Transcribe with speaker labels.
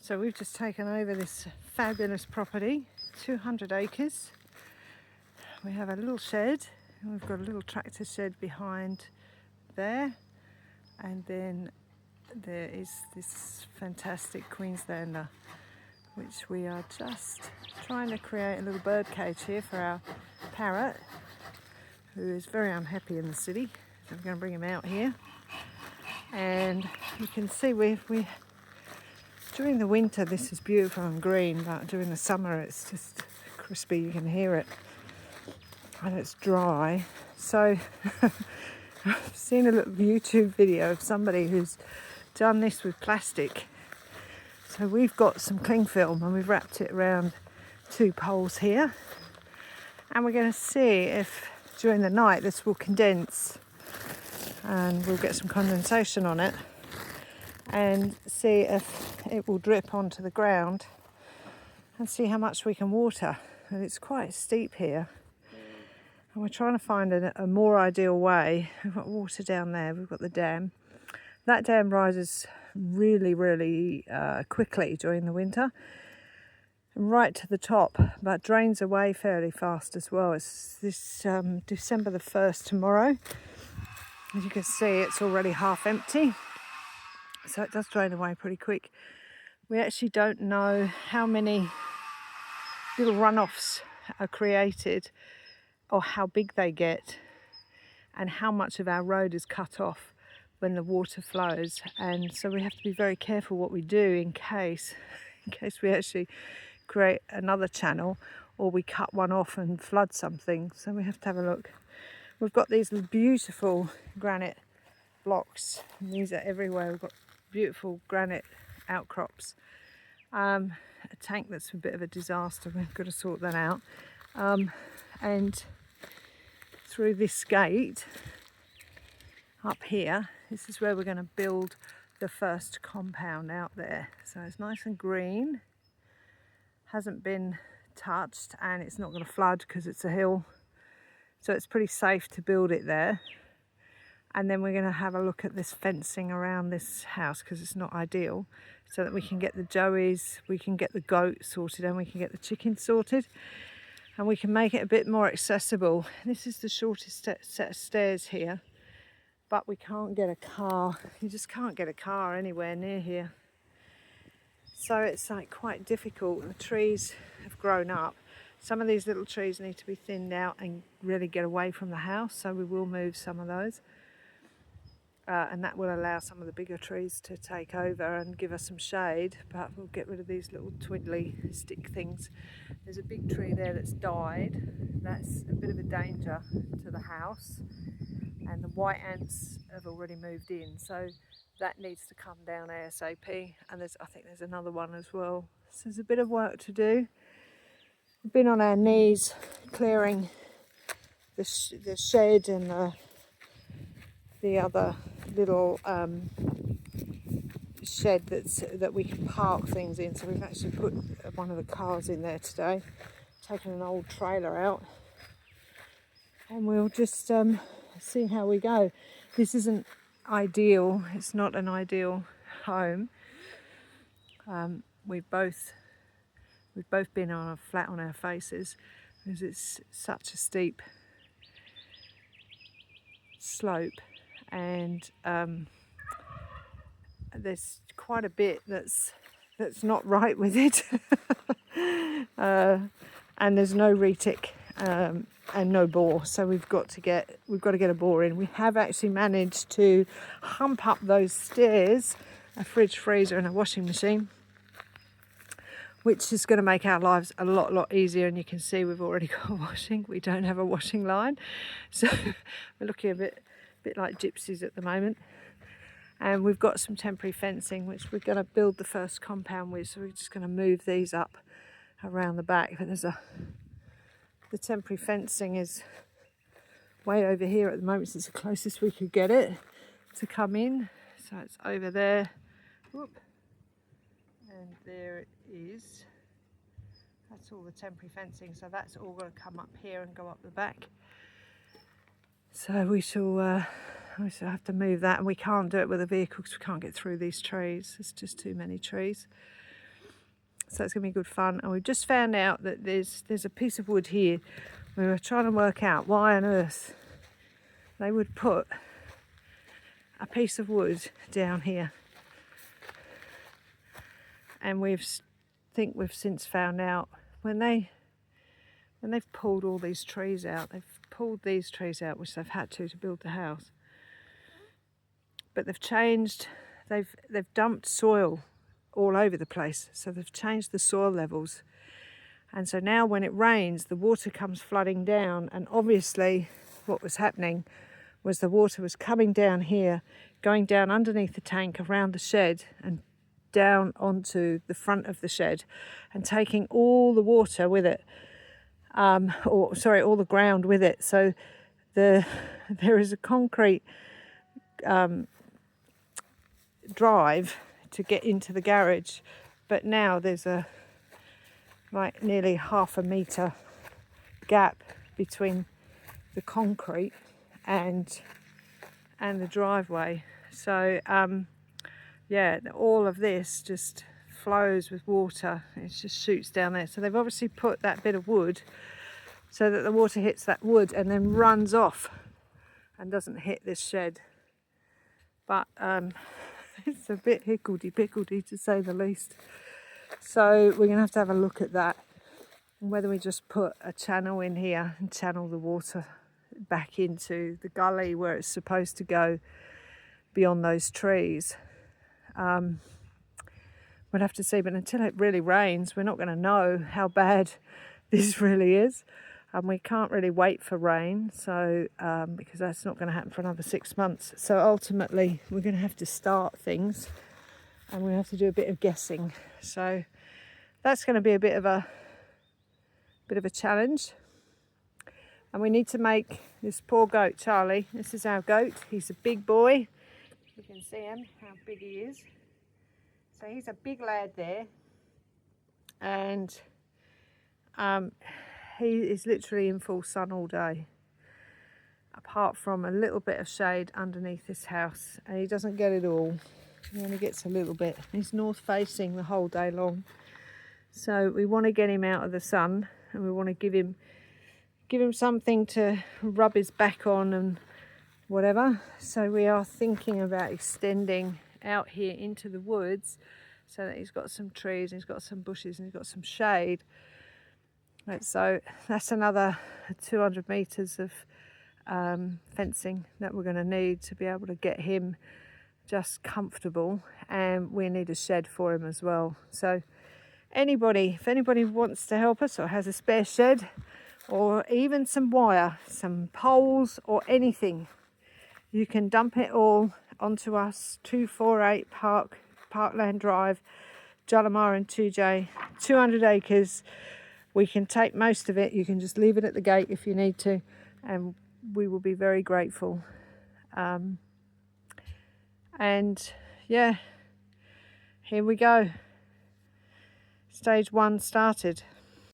Speaker 1: So we've just taken over this fabulous property, 200 acres. We have a little shed, and we've got a little tractor shed behind there, and then there is this fantastic Queenslander, which we are just trying to create a little bird cage here for our parrot, who is very unhappy in the city. So we're going to bring him out here, and you can see we during the winter this is beautiful and green, but during the summer it's just crispy. You can hear it, and it's dry. So I've seen a little YouTube video of somebody who's done this with plastic. So we've got some cling film and we've wrapped it around 2 poles here, and we're going to see if during the night this will condense and we'll get some condensation on it, and see if it will drip onto the ground and see how much we can water. And it's quite steep here, and we're trying to find a more ideal way. We've got water down there, we've got the dam. That dam rises really quickly during the winter, right to the top, but drains away fairly fast as well. It's this December the 1st tomorrow. As you can see, it's already half empty, so it does drain away pretty quick. We actually don't know how many little runoffs are created or how big they get, and how much of our road is cut off when the water flows. And so we have to be very careful what we do in case we actually create another channel or we cut one off and flood something. So we have to have a look. We've got these beautiful granite blocks, and these are everywhere. We've got beautiful granite outcrops. A tank that's a bit of a disaster, we've got to sort that out. And through this gate up here, this is where we're going to build the first compound out there. So it's nice and green, hasn't been touched, and it's not going to flood because it's a hill, so it's pretty safe to build it there. And then we're going to have a look at this fencing around this house, because it's not ideal, so that we can get the joeys, we can get the goat sorted, and we can get the chickens sorted, and we can make it a bit more accessible. This is the shortest set of stairs here, but we can't get a car. You just can't get a car anywhere near here. So it's like quite difficult. The trees have grown up. Some of these little trees need to be thinned out and really get away from the house, so we will move some of those. And that will allow some of the bigger trees to take over and give us some shade, but we'll get rid of these little twiddly stick things. There's a big tree there that's died. That's a bit of a danger to the house, and the white ants have already moved in, so that needs to come down ASAP. And I think there's another one as well. So there's a bit of work to do. We've been on our knees clearing the shed and the other little shed that we can park things in. So we've actually put one of the cars in there today, taken an old trailer out, and we'll just see how we go. This isn't ideal, it's not an ideal home. We've both been on a flat on our faces, because it's such a steep slope, and there's quite a bit that's not right with it. And there's no retic and no bore, so we've got to get a bore in. We have actually managed to hump up those stairs, a fridge, freezer and a washing machine, which is going to make our lives a lot easier. And you can see we've already got washing. We don't have a washing line, so we're looking a bit like gypsies at the moment. And we've got some temporary fencing which we're going to build the first compound with, so we're just going to move these up around the back. But the temporary fencing is way over here at the moment, so it's the closest we could get it to come in. So it's over there. Whoop. And there it is. That's all the temporary fencing, so that's all going to come up here and go up the back. So we shall have to move that, and we can't do it with a vehicle because we can't get through these trees. There's just too many trees. So it's going to be good fun. And we've just found out that there's a piece of wood here. We were trying to work out why on earth they would put a piece of wood down here. And think we've since found out when they've pulled all these trees out, which they've had to build the house. But they've dumped soil all over the place. So they've changed the soil levels. And so now when it rains, the water comes flooding down. And obviously what was happening was the water was coming down here, going down underneath the tank around the shed and down onto the front of the shed and taking all the water with it, all the ground with it. So there is a concrete drive to get into the garage, but now there's nearly half a metre gap between the concrete and the driveway. So yeah, all of this just flows with water. It just shoots down there. So they've obviously put that bit of wood so that the water hits that wood and then runs off and doesn't hit this shed. But it's a bit higgledy-piggledy to say the least. So we're going to have a look at that, and whether we just put a channel in here and channel the water back into the gully where it's supposed to go beyond those trees. We'll have to see, but until it really rains, we're not going to know how bad this really is. We can't really wait for rain, so because that's not going to happen for another 6 months. So ultimately, we're going to have to start things, and we have to do a bit of guessing. So that's going to be a bit of a challenge. And we need to make this poor goat, Charlie. This is our goat. He's a big boy. You can see him, how big he is. So he's a big lad there, and he is literally in full sun all day, apart from a little bit of shade underneath this house, and he doesn't get it all. He only gets a little bit. He's north facing the whole day long. So we want to get him out of the sun, and we want to give him something to rub his back on and whatever. So we are thinking about extending out here into the woods so that he's got some trees and he's got some bushes and he's got some shade. So that's another 200 metres of fencing that we're going to need to be able to get him just comfortable, and we need a shed for him as well. So if anybody wants to help us or has a spare shed or even some wire, some poles or anything, you can dump it all onto us. 248 Parkland Drive, Julimar and 2J, 200 acres. We can take most of it. You can just leave it at the gate if you need to, and we will be very grateful. And yeah, here we go. Stage 1 started.